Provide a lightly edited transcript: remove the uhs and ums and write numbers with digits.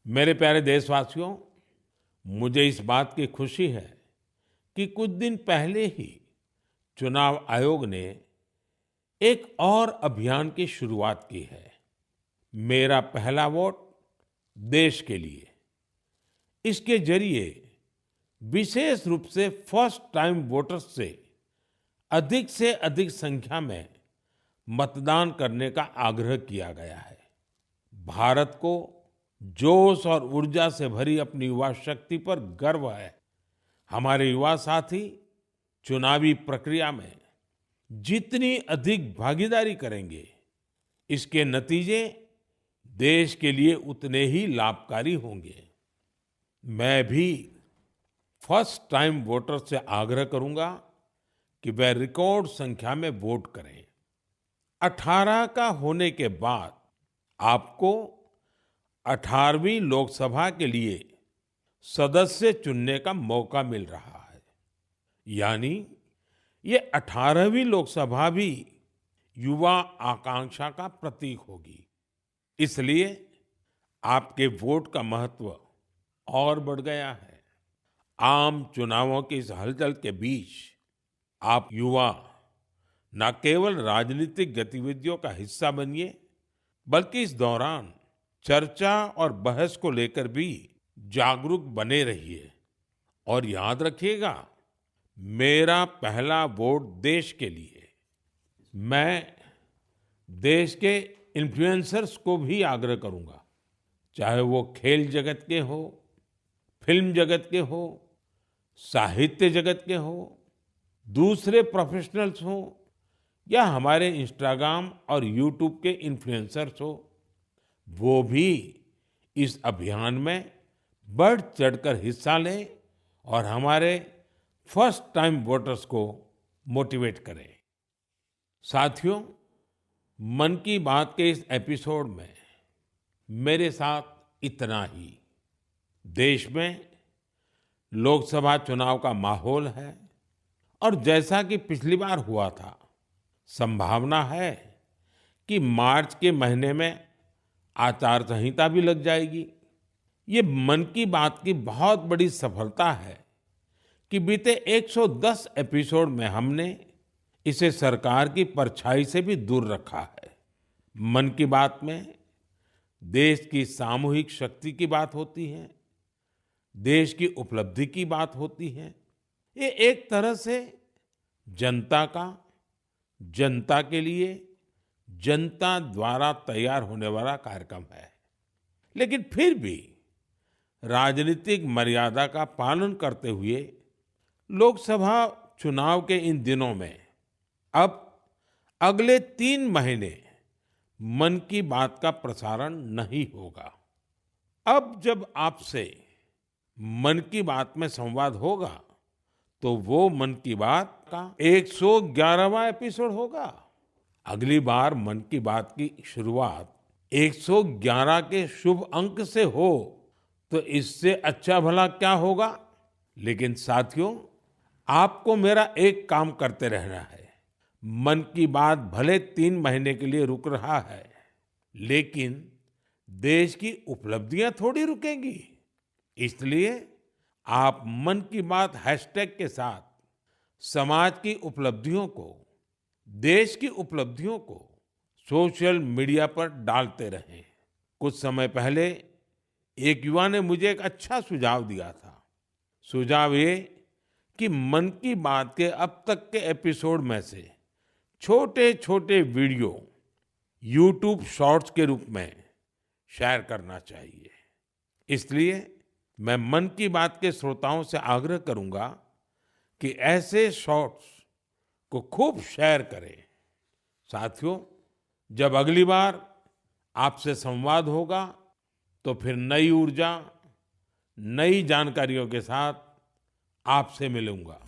मेरे प्यारे देशवासियों, मुझे इस बात की खुशी है कि कुछ दिन पहले ही चुनाव आयोग ने एक और अभियान की शुरुआत की है। मेरा पहला वोट देश के लिए। इसके जरिए विशेष रूप से फर्स्ट टाइम वोटर्स से अधिक संख्या में मतदान करने का आग्रह किया गया है। भारत को जोश और ऊर्जा से भरी अपनी युवा शक्ति पर गर्व है। हमारे युवा साथी चुनावी प्रक्रिया में जितनी अधिक भागीदारी करेंगे, इसके नतीजे देश के लिए उतने ही लाभकारी होंगे। मैं भी फर्स्ट टाइम वोटर से आग्रह करूंगा कि वे रिकॉर्ड संख्या में वोट करें। 18 का होने के बाद आपको 18वीं लोकसभा के लिए सदस्य चुनने का मौका मिल रहा है। यानी ये 18वीं लोकसभा भी युवा आकांक्षा का प्रतीक होगी। इसलिए आपके वोट का महत्व और बढ़ गया है। आम चुनावों की इस हलचल के बीच आप युवा न केवल राजनीतिक गतिविधियों का हिस्सा बनिए, बल्कि इस दौरान चर्चा और बहस को लेकर भी जागरूक बने रहिए। और याद रखिएगा, मेरा पहला वोट देश के लिए। मैं देश के इन्फ्लुएंसर्स को भी आग्रह करूंगा, चाहे वो खेल जगत के हो, फिल्म जगत के हो, साहित्य जगत के हो, दूसरे प्रोफेशनल्स हो, या हमारे इंस्टाग्राम और यूट्यूब के इन्फ्लुएंसर्स हो, वो भी इस अभियान में बढ़ चढ़कर हिस्सा लें और हमारे फर्स्ट टाइम वोटर्स को मोटिवेट करें। साथियों, मन की बात के इस एपिसोड में मेरे साथ इतना ही। देश में लोकसभा चुनाव का माहौल है और जैसा कि पिछली बार हुआ था, संभावना है कि मार्च के महीने में आचार संहिता भी लग जाएगी। ये मन की बात की बहुत बड़ी सफलता है कि बीते 110 एपिसोड में हमने इसे सरकार की परछाई से भी दूर रखा है। मन की बात में देश की सामूहिक शक्ति की बात होती है, देश की उपलब्धि की बात होती है। ये एक तरह से जनता का, जनता के लिए, जनता द्वारा तैयार होने वाला कार्यक्रम है। लेकिन फिर भी राजनीतिक मर्यादा का पालन करते हुए लोकसभा चुनाव के इन दिनों में अब अगले 3 महीने मन की बात का प्रसारण नहीं होगा। अब जब आपसे मन की बात में संवाद होगा, तो वो मन की बात का 111वां एपिसोड होगा। अगली बार मन की बात की शुरुआत 111 के शुभ अंक से हो, तो इससे अच्छा भला क्या होगा। लेकिन साथियों, आपको मेरा एक काम करते रहना है। मन की बात भले 3 महीने के लिए रुक रहा है, लेकिन देश की उपलब्धियां थोड़ी रुकेंगी। इसलिए आप मन की बात हैशटैग के साथ समाज की उपलब्धियों को, देश की उपलब्धियों को सोशल मीडिया पर डालते रहें। कुछ समय पहले एक युवा ने मुझे एक अच्छा सुझाव दिया था। सुझाव ये कि मन की बात के अब तक के एपिसोड में से छोटे छोटे वीडियो यूट्यूब शॉर्ट्स के रूप में शेयर करना चाहिए। इसलिए मैं मन की बात के श्रोताओं से आग्रह करूंगा कि ऐसे शॉर्ट्स को खूब शेयर करें। साथियों, जब अगली बार आपसे संवाद होगा, तो फिर नई ऊर्जा, नई जानकारियों के साथ आपसे मिलूंगा।